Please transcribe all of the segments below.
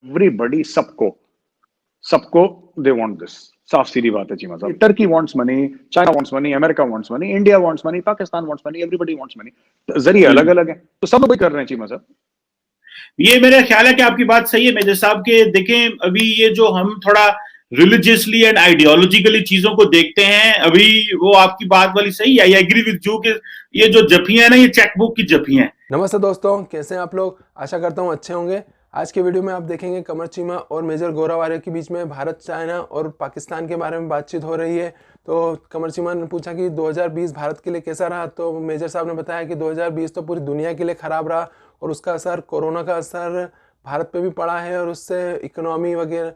Everybody, सबको सबको they want this. साफ सीधी बात है चीमा साहब। Turkey wants money, China wants money, America wants money, India wants money, Pakistan wants money, everybody wants money. जरिए अलग अलग है, तो सब लोग कर रहे हैं चीमा साहब। ये मेरा ख्याल है कि आपकी बात सही है मेजर साहब के। देखें, अभी ये जो हम थोड़ा रिलीजियसली एंड आइडियोलॉजिकली चीजों को देखते हैं, अभी वो आपकी बात वाली सही है। आई एग्री विद यू कि ये जो जफियां है ना, ये चेकबुक की जफियां हैं। नमस्ते दोस्तों, कैसे हैं आप लोग? आशा करता हूं अच्छे होंगे। आज के वीडियो में आप देखेंगे कमर चीमा और मेजर गोरावारे के बीच में भारत, चाइना और पाकिस्तान के बारे में बातचीत हो रही है। तो कमर चीमा ने पूछा कि 2020 भारत के लिए कैसा रहा, तो मेजर साहब ने बताया कि 2020 तो पूरी दुनिया के लिए ख़राब रहा और उसका असर, कोरोना का असर भारत पे भी पड़ा है और उससे इकोनॉमी वगैरह,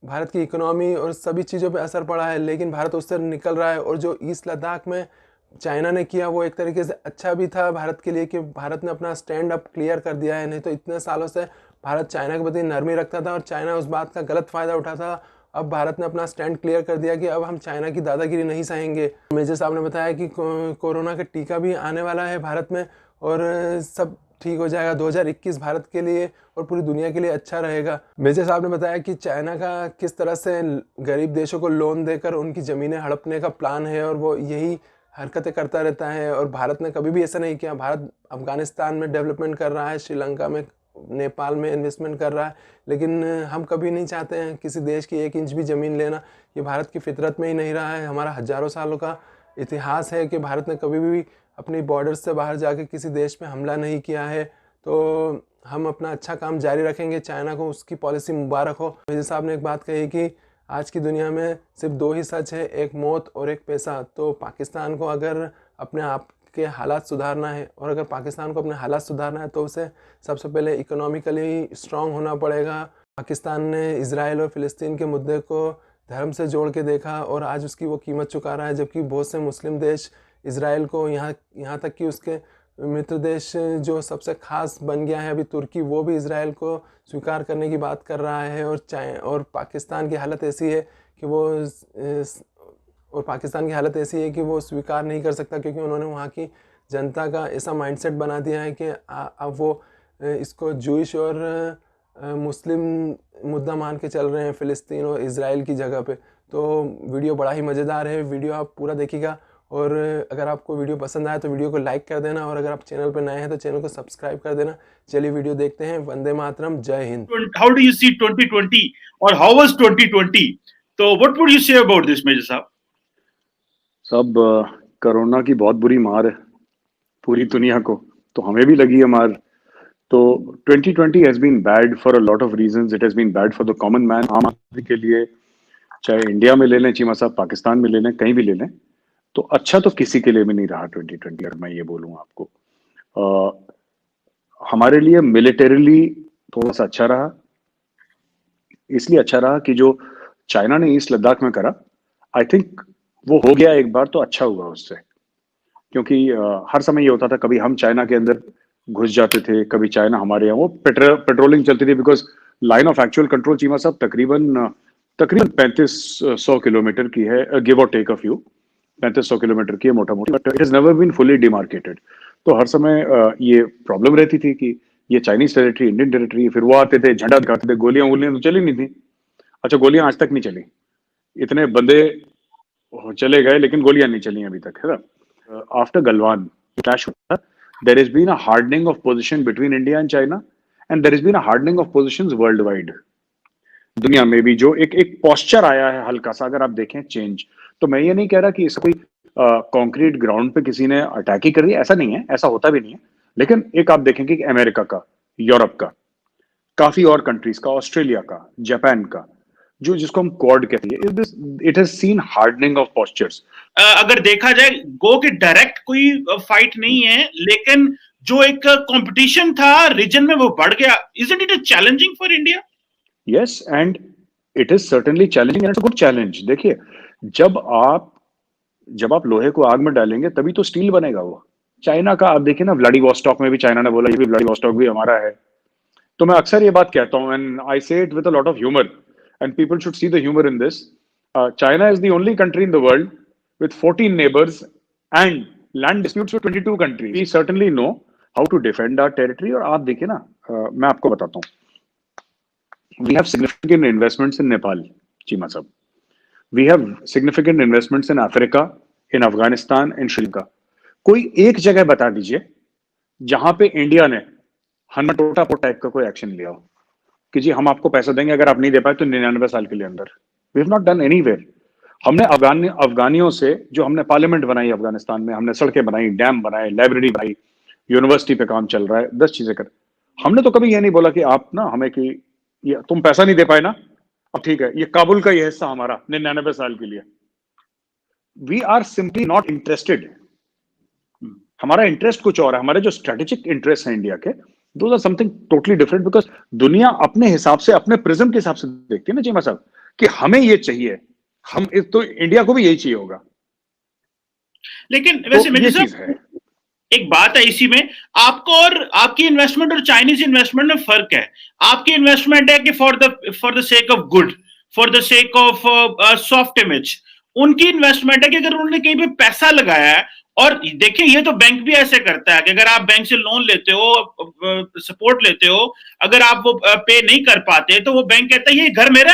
भारत की इकोनॉमी और सभी चीज़ों पे असर पड़ा है। लेकिन भारत उससे निकल रहा है और जो ईस्ट लद्दाख में चाइना ने किया वो एक तरीके से अच्छा भी था भारत के लिए कि भारत ने अपना स्टैंड अप क्लियर कर दिया है। नहीं तो इतने सालों से भारत चाइना के प्रति नरमी रखता था और चाइना उस बात का गलत फ़ायदा उठाता था। अब भारत ने अपना स्टैंड क्लियर कर दिया कि अब हम चाइना की दादागिरी नहीं सहेंगे। मेजर साहब ने बताया कि कोरोना का टीका भी आने वाला है भारत में और सब ठीक हो जाएगा। 2021 भारत के लिए और पूरी दुनिया के लिए अच्छा रहेगा। मेजर साहब ने बताया कि चाइना का किस तरह से गरीब देशों को लोन देकर उनकी ज़मीनें हड़पने का प्लान है और वो यही हरकतें करता रहता है और भारत ने कभी भी ऐसा नहीं किया। भारत अफगानिस्तान में डेवलपमेंट कर रहा है, श्रीलंका में, नेपाल में इन्वेस्टमेंट कर रहा है, लेकिन हम कभी नहीं चाहते हैं किसी देश की 1 इंच भी ज़मीन लेना। ये भारत की फितरत में ही नहीं रहा है। हमारा हज़ारों सालों का इतिहास है कि भारत ने कभी भी अपनी बॉर्डर्स से बाहर जाके किसी देश पे हमला नहीं किया है। तो हम अपना अच्छा काम जारी रखेंगे। चाइना को उसकी पॉलिसी मुबारक हो। मेजर साहब ने एक बात कही कि आज की दुनिया में सिर्फ 2 ही सच है, एक मौत और एक पैसा। तो पाकिस्तान को अगर अपने आप के हालात सुधारना है और अगर पाकिस्तान को अपने हालात सुधारना है तो उसे सबसे पहले इकोनॉमिकली स्ट्रांग होना पड़ेगा। पाकिस्तान ने इजराइल और फ़िलिस्तीन के मुद्दे को धर्म से जोड़ के देखा और आज उसकी वो कीमत चुका रहा है, जबकि बहुत से मुस्लिम देश इजराइल को, यहाँ तक कि उसके मित्र देश जो सबसे खास बन गया है अभी तुर्की, वो भी इजराइल को स्वीकार करने की बात कर रहा है। और पाकिस्तान की हालत ऐसी है कि वो स्वीकार नहीं कर सकता, क्योंकि उन्होंने वहाँ की जनता का ऐसा माइंडसेट बना दिया है कि अब वो इसको जूइश और मुस्लिम मुद्दा मान के चल रहे हैं फ़िलिस्तीन और इजराइल की जगह पे। तो वीडियो बड़ा ही मज़ेदार है, वीडियो आप पूरा देखिएगा और अगर आपको वीडियो पसंद आया तो वीडियो को लाइक कर देना और अगर आप चैनल पर नए हैं तो चैनल को सब्सक्राइब कर देना। चलिए वीडियो देखते हैं। Vande Mataram, Jai Hind. How do you see 2020 और हाउ वाज 2020? तो what would you say about this major sahab? सब कोरोना की बहुत बुरी मार है पूरी दुनिया को, तो हमें भी लगी है मार। तो 2020 has been bad for a lot of reasons. It has been bad for the common man, आम आदमी के लिए, चाहे इंडिया में ले लें चीमा साहब, पाकिस्तान में ले लें, कहीं भी ले लें, तो अच्छा तो किसी के लिए भी नहीं रहा 2020। अगर मैं ये बोलूँ आपको, हमारे लिए मिलिटरीली थोड़ा सा अच्छा रहा। इसलिए अच्छा रहा कि जो चाइना ने ईस्ट लद्दाख में करा, आई थिंक वो हो गया एक बार, तो अच्छा हुआ उससे। क्योंकि हर समय ये होता था, कभी हम चाइना के अंदर घुस जाते थे, कभी चाइना हमारे यहाँ, वो पेट्रोलिंग चलती थी, because line of actual control Cheema साहब तकरीबन 3500 किलोमीटर की है, गिव और टेक अ फ्यू, 3500 किलोमीटर की है मोटा मोटी, but it is never been fully demarcated. तो हर समय ये प्रॉब्लम रहती थी कि ये चाइनीज टेरिटरी, इंडियन टेरिटरी। फिर वो आते थे, झंडा दिखाते थे, गोलियां वोलियां तो चली नहीं थी। अच्छा, गोलियां आज तक नहीं चली, इतने बंदे चले गए लेकिन गोलियां नहीं चली अभी तक, है ना। आफ्टर गलवान क्लैश हुआ, there has been a hardening of position between India and China, and there has been a hardening of positions world wide. दुनिया में भी जो एक पोस्चर आया है हल्का सा, अगर आप देखें चेंज, तो मैं ये नहीं कह रहा कि इस कोई कॉन्क्रीट ग्राउंड पे किसी ने अटैक ही कर दिया, ऐसा नहीं है, ऐसा होता भी नहीं है। लेकिन एक आप देखेंगे कि अमेरिका का, यूरोप का, काफी और कंट्रीज का, ऑस्ट्रेलिया का, जापान का, जो जिसको हम क्वाड कहते हैं, it has seen hardening of postures. अगर देखा जाए, गो के डायरेक्ट कोई फाइट नहीं है, लेकिन जो एक कंपटीशन था रीजन में वो बढ़ गया। Isn't it challenging for India? Yes, and it is certainly challenging and it's a good challenge. देखिए, जब आप लोहे को आग में डालेंगे तभी तो स्टील बनेगा। वो चाइना का आप देखिए ना, व्लादिवोस्टॉक में भी चाइना ने बोला ये भी व्लादिवोस्टॉक भी हमारा है। तो मैं अक्सर ये बात कहता हूं, एंड आई से it with a lot of humour, and people should see the humour in this. China is the only country in the world with 14 neighbors and land disputes with 22 countries. We certainly know how to defend our territory. और आप देखिए ना, मैं आपको बताता हूँ, We have significant investments in Nepal, Cheema साहब. We have significant investments in Africa, in Afghanistan, in Sri Lanka. कोई एक जगह बता दीजिए जहां पे इंडिया ने हन्ना टाइप का कोई एक्शन लिया हो कि जी हम आपको पैसा देंगे, अगर आप नहीं दे पाए तो 99 साल के लिए अंदर. We have not done anywhere. हमने अफगानियों से जो हमने पार्लियामेंट बनाई अफगानिस्तान में, हमने सड़कें बनाई, डैम बनाए, लाइब्रेरी बनाई, यूनिवर्सिटी पे काम चल रहा है, 10 चीजें कर. हमने तो कभी ये नहीं बोला कि आप ना हमें कि ये तुम पैसा नहीं दे पाए ना, अब ठीक है, ये काबुल का ये हिस्सा हमारा 99 साल के लिए. We are simply not interested. हमारा इंटरेस्ट कुछ और है. हमारे जो स्ट्रेटेजिक इंटरेस्ट है इंडिया के, those are something totally different. Because दुनिया अपने हिसाब से, अपने प्रिज्म के हिसाब से देखती है ना चीमा साहब, कि हमें ये चाहिए, हम तो इंडिया को भी यही चाहिए होगा. लेकिन वैसे तो ये चीज साहब है. एक बात है इसी में, आपको और आपकी इन्वेस्टमेंट और चाइनीज इन्वेस्टमेंट में फर्क है. आपकी इन्वेस्टमेंट है कि for the sake of good, for the sake of soft image. उनकी इन्वेस्टमेंट है कि अगर उन्होंने कहीं पे पैसा लगाया है, और देखिए ये तो बैंक भी ऐसे करता है कि अगर आप बैंक से लोन लेते हो, सपोर्ट लेते हो, अगर आप वो पे नहीं कर पाते तो वो बैंक कहता है ये घर मेरा.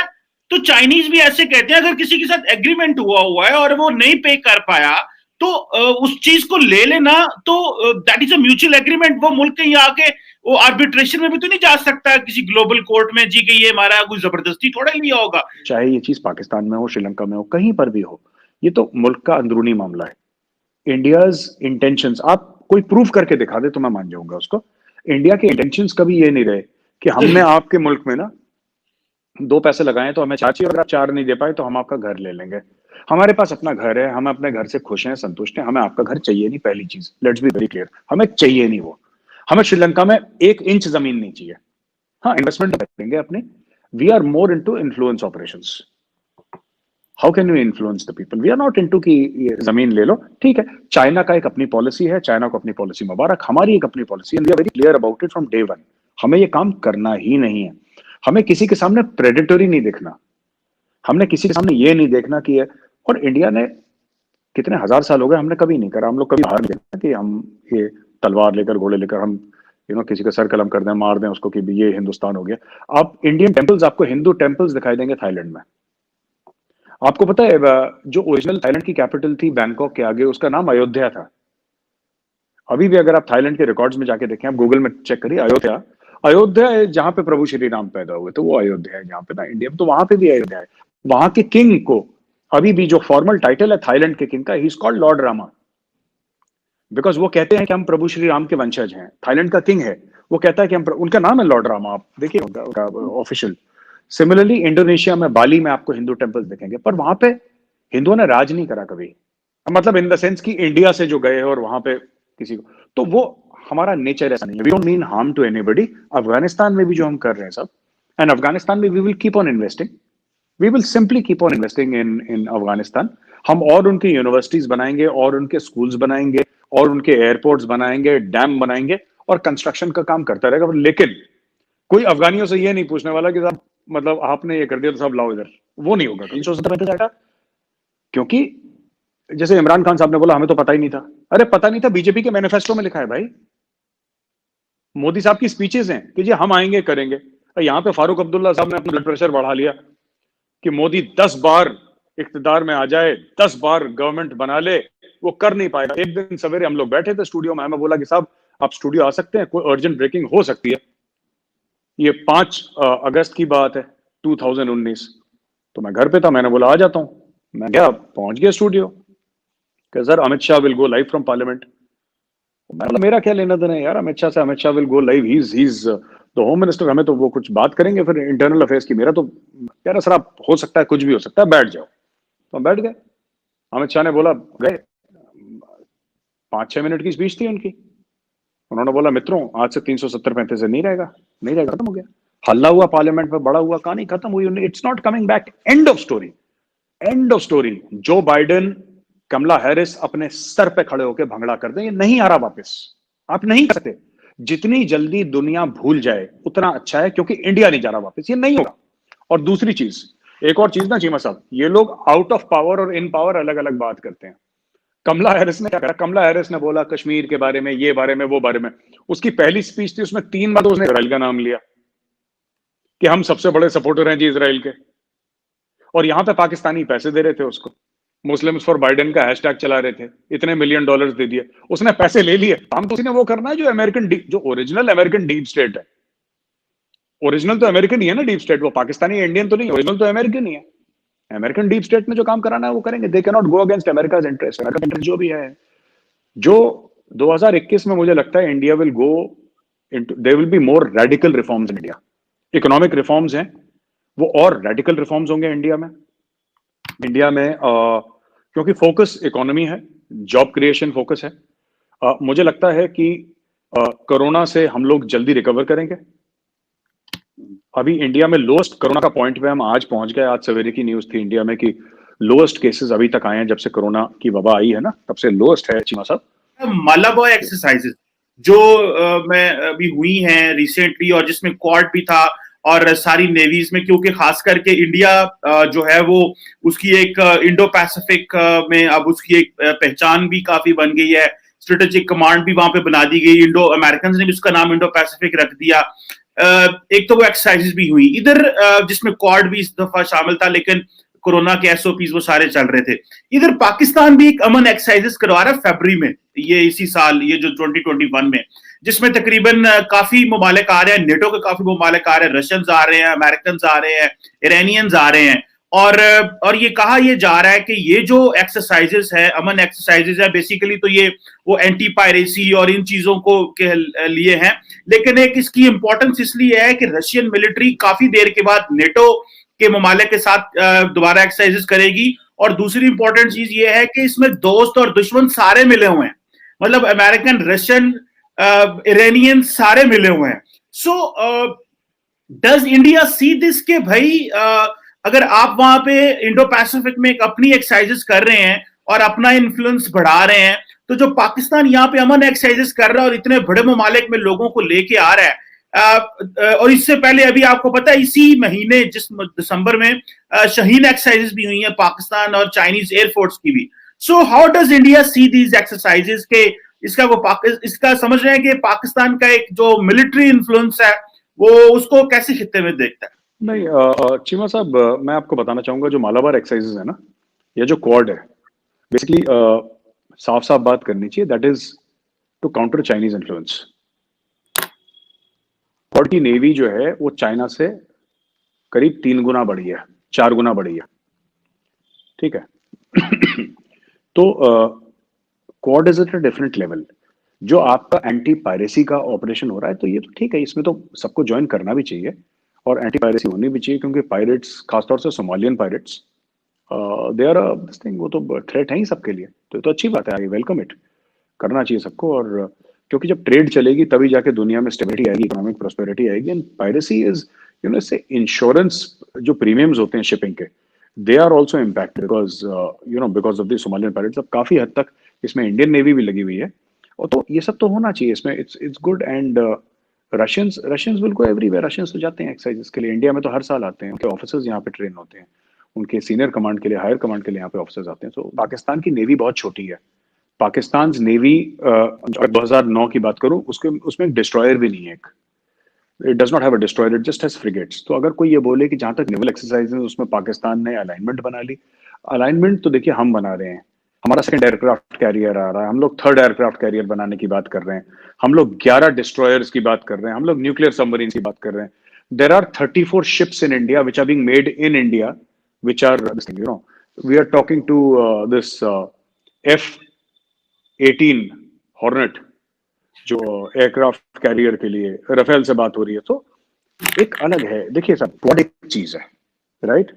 तो चाइनीज भी ऐसे कहते हैं, अगर किसी के साथ एग्रीमेंट हुआ है और वो नहीं पे कर पाया तो उस चीज को ले लेना, तो that is a mutual agreement. वो मुल्क कहीं आके वो आर्बिट्रेशन में भी तो नहीं जा सकता किसी ग्लोबल कोर्ट में जी कि ये हमारा कोई जबरदस्ती थोड़ा ही लिया होगा. चाहे ये चीज पाकिस्तान में हो, श्रीलंका में हो, कहीं पर भी हो, ये तो मुल्क का अंदरूनी मामला है. इंडियाज इंटेंशंस आप कोई प्रूफ करके दिखा दे तो मैं मान जाऊंगा उसको. इंडिया के इंटेंशंस कभी ये नहीं रहे कि हमने आपके मुल्क में ना 2 पैसे लगाए तो हमें 4 चाहिए, अगर आप 4 नहीं दे पाए तो हम आपका घर ले लेंगे. हमारे पास अपना घर है, हम अपने घर से खुश हैं, संतुष्ट हैं, हमें आपका घर चाहिए नहीं. पहली चीज, लेट्स बी वेरी क्लियर, हमें चाहिए नहीं वो. हमें श्रीलंका में 1 इंच जमीन नहीं चाहिए. हाँ, इन्वेस्टमेंट करेंगे अपने. We are more into influence operations. How can we influence the people? We are not into कि ये जमीन ले लो. ठीक है, चाइना का एक अपनी पॉलिसी है, चाइना को अपनी पॉलिसी मुबारक. हमारी एक अपनी पॉलिसी है, we are very clear about it from day one. हमें ये काम करना ही नहीं है. हमें किसी के सामने प्रेडेटरी नहीं देखना. हमने किसी के सामने ये नहीं देखना कि और इंडिया ने कितने हजार साल हो गए, हमने कभी नहीं करा. हम लोग कभी हार नहीं देखना कि हम ये तलवार लेकर, घोड़े लेकर हम किसी का सर कलम कर दें, मार दें उसको कि ये हिंदुस्तान हो गया. आप इंडियन टेम्पल्स, आपको हिंदू टेम्पल्स दिखाई देंगे थाईलैंड में. आपको पता है जो ओरिजिनल थाईलैंड की कैपिटल थी बैंकॉक के आगे, उसका नाम अयोध्या था. अभी भी अगर आप थाईलैंड के रिकॉर्ड्स में जाके देखें, आप गूगल में चेक करिए, अयोध्या. अयोध्या है जहां पे प्रभु श्री राम पैदा हुए, तो वो अयोध्या है जहां पे ना इंडिया में, तो वहां पे भी अयोध्या है. वहां के किंग को अभी भी जो फॉर्मल टाइटल है थाईलैंड के किंग का, he is called Lord Rama. Because वो कहते हैं कि हम प्रभु श्री राम के वंशज हैं. थाईलैंड का किंग है, वो कहता है कि हम, उनका नाम है लॉर्ड रामा. आप देखिए उनका ऑफिशियल. सिमिलरली इंडोनेशिया में, बाली में आपको हिंदू टेम्पल्स दिखेंगे, पर वहां पे हिंदुओं ने राज नहीं करा कभी. मतलब इन द सेंस कि इंडिया से जो गए और वहां पे किसी को, तो वो हमारा नेचर ऐसा नहीं है. We don't mean harm to anybody. Afghanistan में भी जो हम कर रहे हैं सब, एंड अफगानिस्तान में we will keep on investing. We will simply keep on investing in Afghanistan. हम और उनकी यूनिवर्सिटीज बनाएंगे, और उनके स्कूल्स बनाएंगे, और उनके एयरपोर्ट्स बनाएंगे, डैम बनाएंगे, और कंस्ट्रक्शन का काम करता रहेगा. लेकिन कोई अफगानियों से ये नहीं पूछने वाला कि साहब मतलब आपने ये कर दिया तो सब लाओ इधर. वो नहीं होगा. 370 जाएगा. क्योंकि जैसे इमरान खान साहब ने बोला हमें तो पता ही नहीं था. अरे पता नहीं था, बीजेपी के मैनिफेस्टो में लिखा है भाई. मोदी साहब की स्पीचेस हैं कि जी हम आएंगे, करेंगे. यहां पे फारूक अब्दुल्ला साहब ने अपना ब्लड प्रेशर बढ़ा लिया कि मोदी 10 बार इख्तिदार में आ जाए, 10 बार गवर्नमेंट बना ले, वो कर नहीं पाएगा. एक दिन सवेरे हम लोग बैठे थे स्टूडियो में, मैं बोला कि साहब आप स्टूडियो आ सकते हैं, कोई अर्जेंट ब्रेकिंग हो सकती है. ये 5 अगस्त की बात है 2019. तो मैं घर पे था, मैंने बोला आ जाता हूं. मैं गया, पहुंच गया स्टूडियो कि sir Amit Shah will go live from parliament. मैं बोला मेरा क्या लेना देना है यार अमित शाह से. Amit Shah will go live, he is the home minister. हमें तो वो कुछ बात करेंगे फिर इंटरनल अफेयर्स की. मेरा तो कह रहा सर आप, हो सकता है कुछ भी हो सकता है, बैठ जाओ. तो हम बैठ गए. अमित शाह ने बोला, गए. 5-6 मिनट की स्पीच थी उनकी. उन्होंने बोला मित्रों आज से 370-35 से नहीं रहेगा, नहीं रहेगा, खत्म हो गया. हल्ला हुआ पार्लियामेंट में, बड़ा हुआ, कहानी खत्म हुई. It's not coming back. End of story. End of story. Joe Biden, Kamala Harris अपने सर पे खड़े होकर भंगड़ा कर दें, ये नहीं आ रहा वापस. आप नहीं कर सकते. जितनी जल्दी दुनिया भूल जाए उतना अच्छा है, क्योंकि इंडिया नहीं जा रहा वापस, ये नहीं होगा. और दूसरी चीज, एक और चीज ना चीमा साहब, ये लोग आउट ऑफ पावर और इन पावर अलग अलग बात करते हैं. कमला हैरिस ने क्या करा? कमला हैरिस ने बोला कश्मीर के बारे में, ये बारे में, वो बारे में. उसकी पहली स्पीच थी, उसमें 3 बार उसने इसराइल का नाम लिया. कि हम सबसे बड़े सपोर्टर हैं जी इसराइल के, और यहां पे पाकिस्तानी पैसे दे रहे थे उसको, मुस्लिम्स फॉर बाइडेन का हैशटैग चला रहे थे, इतने मिलियन डॉलर्स दे दिए, उसने पैसे ले लिए। काम तो उसी ने वो करना है जो जो ओरिजिनल अमेरिकन डीप स्टेट है। ओरिजिनल तो अमेरिकन ही है ना डीप स्टेट, वो पाकिस्तानी इंडियन तो नहीं, ओरिजिनल तो अमेरिकन ही है। अमेरिकन डीप स्टेट में जो काम कराना है वो करेंगे। They can not go against America's interest. America interest जो भी है, जो 2021 में मुझे लगता है India will go into, there will be more radical reforms in India. Economic reforms हैं वो, और रेडिकल रिफॉर्म्स होंगे इंडिया में। क्योंकि फोकस इकोनॉमी है, जॉब क्रिएशन फोकस है। मुझे लगता है कि कोरोना से हम लोग जल्दी रिकवर करेंगे। अभी इंडिया में लोएस्ट कोरोना का पॉइंट पे हम आज पहुंच गए। आज सवेरे की न्यूज थी इंडिया में कि लोएस्ट केसेस अभी तक आए हैं जब से कोरोना की वबा आई है ना, तब से लोएस्ट है चीमा साहब। मालाबार एक्सरसाइजेस जो मैं अभी हुई हैं रिसेंटली, और जिसमें क्वाड भी था और सारी नेवीज में, क्योंकि खास करके इंडिया जो है वो उसकी एक इंडो पैसिफिक में अब उसकी एक पहचान भी काफी बन गई है। स्ट्रेटेजिक कमांड भी वहां पे बना दी गई, इंडो अमेरिकन ने भी उसका नाम इंडो पैसिफिक रख दिया। एक तो वो एक्सरसाइजेस भी हुई इधर, जिसमें क्वाड भी इस दफा शामिल था, लेकिन कोरोना के एसओपीज वो सारे चल रहे थे। इधर पाकिस्तान भी एक अमन एक्सरसाइजेस करवा रहा है फरवरी में, ये इसी साल, ये जो 2021 में, जिसमें तकरीबन काफी ममालिक आ रहे हैं, नेटो के काफी ममालिक आ रहे हैं, रशियंस आ रहे हैं, अमेरिकन आ रहे हैं, ईरानियंस आ रहे हैं। और ये कहा ये जा रहा है कि ये जो एक्सरसाइजेस है, अमन एक्सरसाइजेस है, बेसिकली तो ये वो एंटी पायरेसी और इन चीजों को के लिए हैं। लेकिन एक इसकी इंपॉर्टेंस इसलिए है कि रशियन मिलिट्री काफी देर के बाद नेटो के ममालिक के साथ दोबारा एक्सरसाइजेस करेगी। और दूसरी इंपॉर्टेंट चीज ये है कि इसमें दोस्त और दुश्मन सारे मिले हुए हैं, मतलब अमेरिकन, रशियन, ईरानियन सारे मिले हुए हैं। So does India see this के भाई अगर आप वहां पे इंडो पैसिफिक में एक अपनी एक्सरसाइजेस कर रहे हैं और अपना इन्फ्लुएंस बढ़ा रहे हैं, तो जो पाकिस्तान यहाँ पे अमन एक्सरसाइजेस कर रहा है और इतने बड़े ममालिक में लोगों को लेके आ रहा है, और इससे पहले अभी आपको पता है इसी महीने जिस दिसंबर में शहीन एक्सरसाइजेस भी हुई हैं पाकिस्तान और चाइनीज एयरफोर्स की भी। So how does India see these exercises के इसका समझ रहे हैं कि पाकिस्तान का एक जो मिलिट्री इन्फ्लुएंस है वो उसको कैसे खित्ते में देखता है? नहीं चीमा साहब, मैं आपको बताना चाहूंगा जो मालाबार एक्सरसाइजेस है ना, या जो क्वाड है, बेसिकली साफ साफ बात करनी चाहिए, that is to counter Chinese influence. Quad की नेवी जो है वो चाइना से करीब 3 गुना बढ़ी है, 4 गुना बढ़ी है, ठीक है। तो quad is at a different level. जो आपका एंटी पायरेसी का ऑपरेशन हो रहा है, तो ये तो ठीक है, इसमें तो सबको ज्वाइन करना भी चाहिए और एंटी पायरेसी होनी भी चाहिए, क्योंकि पायरेट्स, खासतौर से Somalian pirates, they are this thing, वो तो थ्रेट है ही सबके लिए। तो अच्छी बात है, आई वेलकम इट, करना चाहिए सबको। और क्योंकि जब ट्रेड चलेगी तभी जाके दुनिया में स्टेबिलिटी आएगी, इकोनॉमिक प्रोस्पेरिटी आएगी। एंड पायरेसी इज इससे इंश्योरेंस जो प्रीमियम्स होते हैं शिपिंग के, they are also impact because because of the Somalian pirates. अब काफी हद तक इसमें इंडियन नेवी भी लगी हुई है, और तो ये सब तो होना चाहिए इसमें, it's good. And Russians will go everywhere. Russians तो जाते हैं एक्सरसाइजेस के लिए, इंडिया में तो हर साल आते हैं, उनके ऑफिसर्स यहाँ पे ट्रेन होते हैं, उनके सीनियर कमांड के लिए, हायर कमांड के लिए यहाँ पे ऑफिसर्स आते हैं। तो पाकिस्तान की नेवी बहुत छोटी है। पाकिस्तान नेवी 2009 की बात करूं, उसमें एक डिस्ट्रॉयर भी नहीं है, it does not have a destroyer, it just has frigates. तो अगर कोई ये बोले कि जहां तक नेवल एक्सरसाइज है उसमें पाकिस्तान ने अलाइनमेंट बना ली, अलाइनमेंट तो देखिए हम बना रहे हैं, हमारा सेकंड एयरक्राफ्ट कैरियर आ रहा है, हम लोग थर्ड एयरक्राफ्ट कैरियर बनाने की बात कर रहे हैं, हम लोग 11 डिस्ट्रॉयर्स की बात कर रहे हैं, हम लोग न्यूक्लियर सबमरीन की बात कर रहे हैं। There are 34 ships in India which are being made in India, which are this thing, we are talking to this F-18 Hornet जो एयरक्राफ्ट कैरियर के लिए, राफेल से बात हो रही है। तो एक अलग है, देखिए सब, क्वाड एक चीज है, राइट,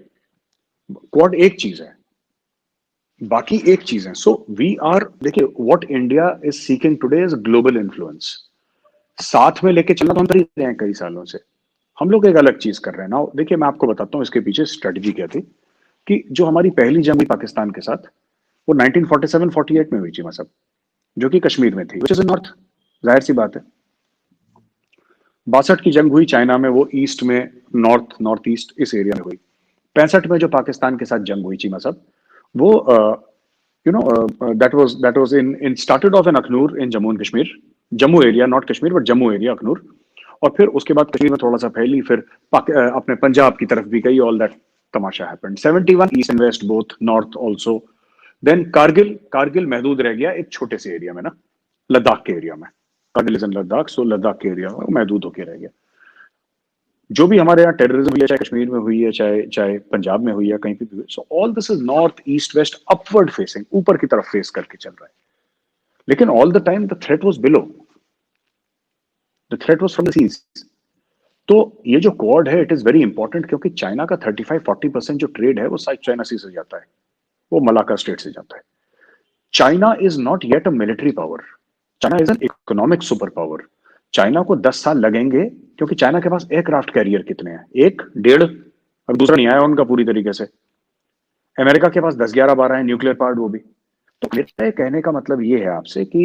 क्वाड एक चीज है, बाकी एक चीज है। सो वी आर, देखिए what India is seeking today is global influence. साथ में लेके चलना तो हम कर ही रहे हैं कई सालों से, हम लोग एक अलग चीज कर रहे हैं ना। देखिए मैं आपको बताता हूँ इसके पीछे स्ट्रेटजी क्या थी, कि जो हमारी पहली जंग हुई पाकिस्तान के साथ वो 1947-48 में हुई थी, मतलब जो कि कश्मीर में थी, विच इज नॉर्थ, जाहिर सी बात है। 62 की जंग हुई चाइना में, वो ईस्ट में, नॉर्थ ईस्ट इस एरिया में हुई। 65 में जो पाकिस्तान के साथ जंग हुई चीमा साहब, वो that was in started off in Akhnoor in Jammu and Kashmir, Jammu area, not Kashmir but Jammu area, Akhnoor. और फिर उसके बाद कश्मीर में थोड़ा सा फैली, फिर अपने पंजाब की तरफ भी गई, ऑल दैट तमाशा happened. 71 east and west both, north also. Then Kargil महदूद रह गया एक छोटे से एरिया में ना, लद्दाख के एरिया में। कारगिल इज इन लद्दाख, सो लद्दाख के एरिया में महदूद होके रह गया। जो भी हमारे यहाँ टेररिज्म हुई है, चाहे कश्मीर में हुई है, चाहे पंजाब में हुई है, कहीं पे भी हुई, so all this is north east west upward facing, ऊपर की तरफ फेस करके चल रहा है। लेकिन all the time the threat was below, the threat was from the seas. तो ये जो क्वाड है इट इज वेरी इंपॉर्टेंट, क्योंकि चाइना का 35-40% जो ट्रेड है वो साउथ चाइना सी से जाता है, वो मलाक्का स्टेट से जाता है। China is not yet a military power, China is an economic super power. China को 10 साल लगेंगे, क्योंकि चाइना के पास एयरक्राफ्ट कैरियर कितने हैं, 1, 1.5, अब दूसरा नहीं आया उनका पूरी तरीके से। अमेरिका के पास 10, 11, 12 है न्यूक्लियर पार्ट, वो भी। तो मेरे कहने का मतलब ये है आपसे कि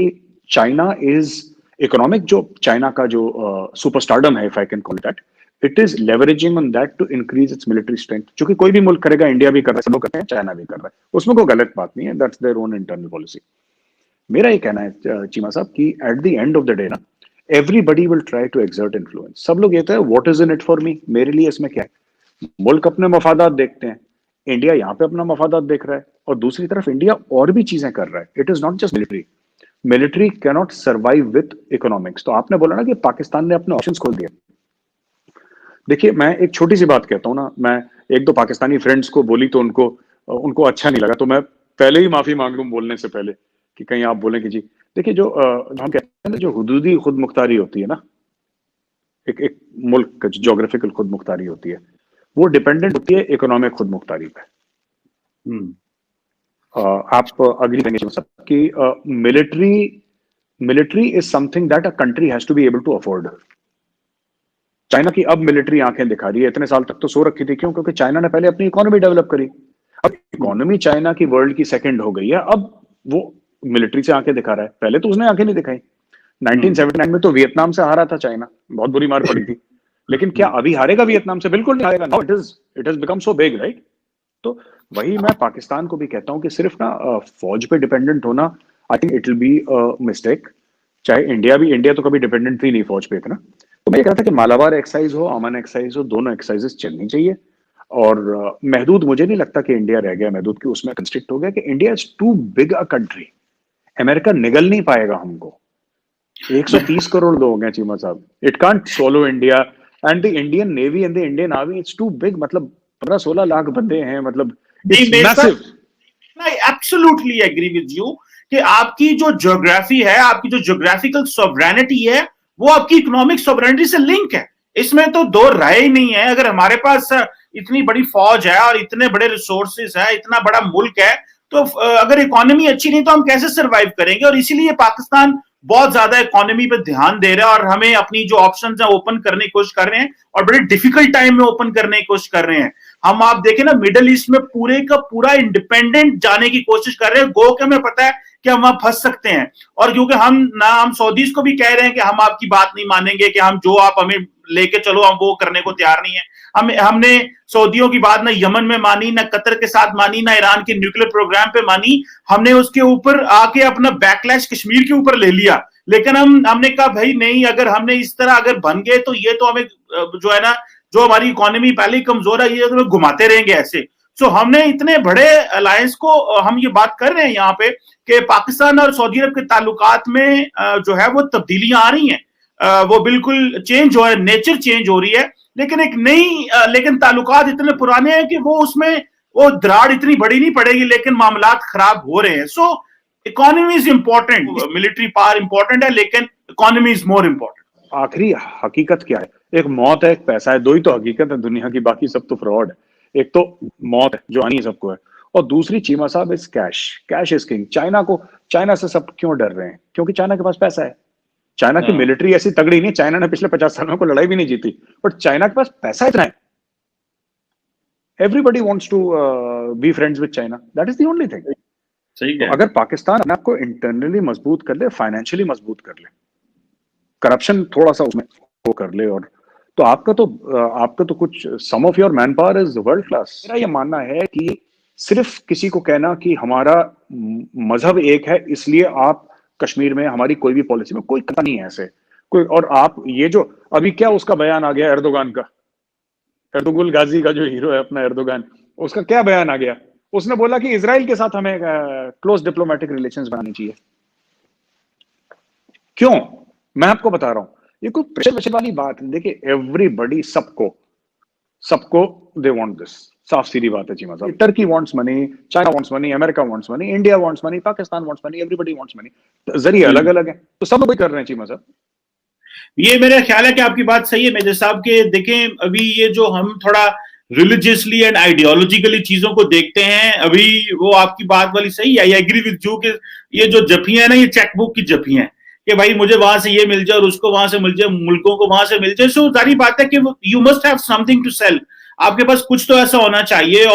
चाइना इज इकोनॉमिक, जो चाइना का जो सुपरस्टारडम है, if I can call that, it is leveraging on that to increase its military strength, जो कि कोई भी मुल्क करेगा, इंडिया भी कर रहा है, सब लोग करते हैं, चाइना भी कर रहा है, उसमें कोई गलत बात नहीं है, that's their own internal policy. मेरा ये कहना है चीमा साहब कि at the end of the day ना, everybody will try to exert influence. सब लोग ये कहते हैं what is in it for me, मेरे लिए इसमें क्या है। मुल्क अपने मफादात देखते हैं, इंडिया यहाँ पे अपना मफादात देख रहा है, और दूसरी तरफ इंडिया और भी चीजें कर रहा है। It is not just military, military can not survive with economics. तो आपने बोला ना कि पाकिस्तान ने अपने ऑप्शंस खोल दिए। देखिए मैं एक छोटी सी बात कहता हूँ ना, मैं 1-2 पाकिस्तानी फ्रेंड्स को बोली तो उनको अच्छा नहीं लगा, तो मैं पहले ही माफी मांग लूं बोलने से पहले, कि कहीं आप बोलें कि जी देखिए, जो हम कहते हैं ना, जो हुदूदी खुद मुख्तारी होती है ना, एक मुल्क का जो जोग्राफिकल खुद मुख्तारी होती है, वो डिपेंडेंट होती है इकोनॉमिक खुद मुख्तारी पे। आप अग्री करेंगे सब कि military is something that a country has to be able to afford. China की अब मिलिट्री आंखें दिखा रही है, इतने साल तक तो सो रखी थी, क्यों? क्योंकि चाइना ने पहले अपनी इकोनॉमी डेवलप करी। अब इकोनॉमी चाइना की वर्ल्ड की सेकंड हो गई है, अब वो मिलिट्री से आंखें दिखा रहा है, पहले तो उसने आंखें नहीं दिखाई। 1979 में तो वियतनाम से हारा था चाइना, बहुत बुरी मार पड़ी थी, लेकिन क्या अभी हारेगा वियतनाम से? बिल्कुल नहीं हारेगा। Now it has become so big, right? तो वही मैं पाकिस्तान को भी कहता हूं कि सिर्फ ना फौज पे डिपेंडेंट होना, I think it will be a mistake. चाहे इंडिया तो कभी डिपेंडेंट थी नहीं फौज पे इतना। तो मैं ये कहता था कि मालाबार एक्सरसाइज हो, अमन एक्सरसाइज हो, दोनों एक्सरसाइजेस चलनी चाहिए। और महदूद, मुझे नहीं लगता कि इंडिया रह गया महदूद, कि उसमें कंस्ट्रिक्ट हो गया, कि India is too big a country, America निगल नहीं पाएगा हमको। 130 करोड़ लोग हैं चीमा साहब, it can't swallow India, and the Indian navy and the Indian army, it's too big. मतलब 15-16 लाख बंदे हैं, मतलब it's massive. I absolutely agree with you कि आपकी जो ज्योग्राफी है, आपकी जो ज्योग्राफिकल सॉवरेनिटी है, वो आपकी इकोनॉमिक सॉवरेनिटी से लिंक है, इसमें तो दो राय ही नहीं है। अगर हमारे पास इतनी बड़ी फौज है और इतने बड़े रिसोर्सेज है, इतना बड़ा मुल्क है, तो अगर इकोनॉमी अच्छी नहीं तो हम कैसे सर्वाइव करेंगे? और इसीलिए पाकिस्तान बहुत ज्यादा इकोनॉमी पे ध्यान दे रहा है, और हमें अपनी जो ऑप्शंस है ओपन करने की कोशिश कर रहे हैं, और बड़े डिफिकल्ट टाइम में ओपन करने की कोशिश कर रहे हैं। हम आप देखें ना, मिडिल ईस्ट में पूरे का पूरा इंडिपेंडेंट जाने की कोशिश कर रहे हैं, गो के हमें पता है कि हम वहां फंस सकते हैं। और क्योंकि हम सऊदीज को भी कह रहे हैं कि हम आपकी बात नहीं मानेंगे, कि हम जो आप हमें लेके चलो हम वो करने को तैयार नहीं है। हमने सऊदियों की बात ना यमन में मानी, ना कतर के साथ मानी, ना ईरान के न्यूक्लियर प्रोग्राम पे मानी। हमने उसके ऊपर आके अपना बैकलैश कश्मीर के ऊपर ले लिया, लेकिन हमने कहा भाई नहीं, अगर हमने इस तरह अगर बन गए तो ये तो हमें जो है ना, जो हमारी इकोनॉमी पहले ही कमजोर है, ये तो घुमाते रहेंगे ऐसे। सो हमने इतने बड़े अलायंस को, हम ये बात कर रहे हैं यहाँ पे कि पाकिस्तान और सऊदी अरब के ताल्लुकात में जो है वो तब्दीलियां आ रही हैं, वो बिल्कुल चेंज हो रहा है, नेचर चेंज हो रही है, लेकिन एक नई लेकिन ताल्लुकात इतने पुराने हैं कि वो उसमें वो दरार इतनी बड़ी नहीं पड़ेगी, लेकिन मामलात खराब हो रहे हैं। So economy is important, military power important है, लेकिन इकोनॉमी इज मोर इंपॉर्टेंट। आखिरी हकीकत क्या है? एक मौत है, एक पैसा है, दो ही तो हकीकत है दुनिया की, बाकी सब तो फ्रॉड है। एक तो मौत है जो आनी सबको है, और दूसरी चीमा साहब is cash. Cash is king. China से सब क्यों डर रहे हैं? क्योंकि चाइना के पास पैसा है। चाइना की मिलिट्री ऐसी तगड़ी नहीं, चाइना ने पिछले 50 सालों को लड़ाई भी नहीं जीती, बट चाइना के पास पैसा इतना है। Everybody wants to be friends with China, that is the only thing. सही है। तो अगर पाकिस्तान अपने आपको इंटरनली मजबूत कर ले, फाइनेंशियली मजबूत कर ले, करप्शन थोड़ा सा उसमें वो कर ले, और तो आपका तो कुछ some of your man power is world class. मेरा ये मानना है कि सिर्फ किसी को कहना कि हमारा मजहब एक है इसलिए आप कश्मीर में हमारी कोई भी पॉलिसी में, कोई नहीं है ऐसे, और आप ये जो अभी क्या उसका बयान आ गया एर्दोगान का, एर्दुगुल गाजी का जो हीरो है अपना एर्दोगान, उसका क्या बयान आ गया? उसने बोला कि इजराइल के साथ हमें क्लोज डिप्लोमेटिक रिलेशंस बनाने चाहिए। क्यों? मैं आपको बता रहा हूं, ये कोई प्रेशर वेशर वाली बात नहीं। देखिए एवरीबडी, सबको दे वांट दिस, साफ सीधी बात है चीमा साहब। Turkey wants money, China wants money, America wants money, India wants money, Pakistan wants money, everybody wants money. जरिए अलग अलग है, तो सब लोग कर रहे हैं चीमा साहब। ये मेरा ख्याल है कि आपकी बात सही है मेजर साहब के देखें, अभी ये जो हम थोड़ा रिलीजियसली एंड आइडियोलॉजिकली चीजों को देखते हैं, अभी वो आपकी बात वाली सही है। आई एग्री विद यू कि ये जो जफियां है ना, ये चेकबुक की जफियां हैं कि भाई मुझे वहां से ये मिल जाए और उसको वहां से मिल जाए, मुल्कों को वहां से मिल जाए। सो सारी बात है कि you must have something to sell, आपके पास कुछ तो ऐसा होना चाहिए।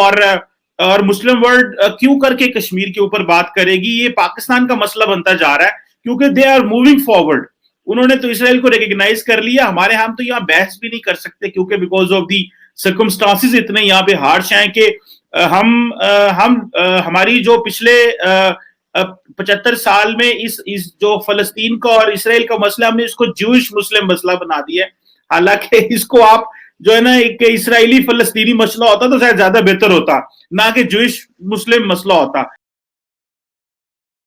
और मुस्लिम वर्ल्ड क्यों करके कश्मीर के ऊपर बात करेगी? ये पाकिस्तान का मसला बनता जा रहा है, क्योंकि दे आर मूविंग फॉरवर्ड। उन्होंने तो इसराइल को रिकॉग्नाइज कर लिया, हमारे हम तो यहाँ बहस भी नहीं कर सकते, क्योंकि बिकॉज ऑफ दी सर्कमस्टांसिस इतने यहाँ पे हार्श हैं कि हमारी जो पिछले 75 साल में इस जो फलस्तीन का और इसराइल का मसला, हमने इसको ज्यूइश मुस्लिम मसला बना दिया है। हालांकि इसको आप जो है ना, एक इसराइली फलस्तीनी मसला होता तो शायद ज्यादा बेहतर होता, ना कि ज्यूइश मुस्लिम मसला होता।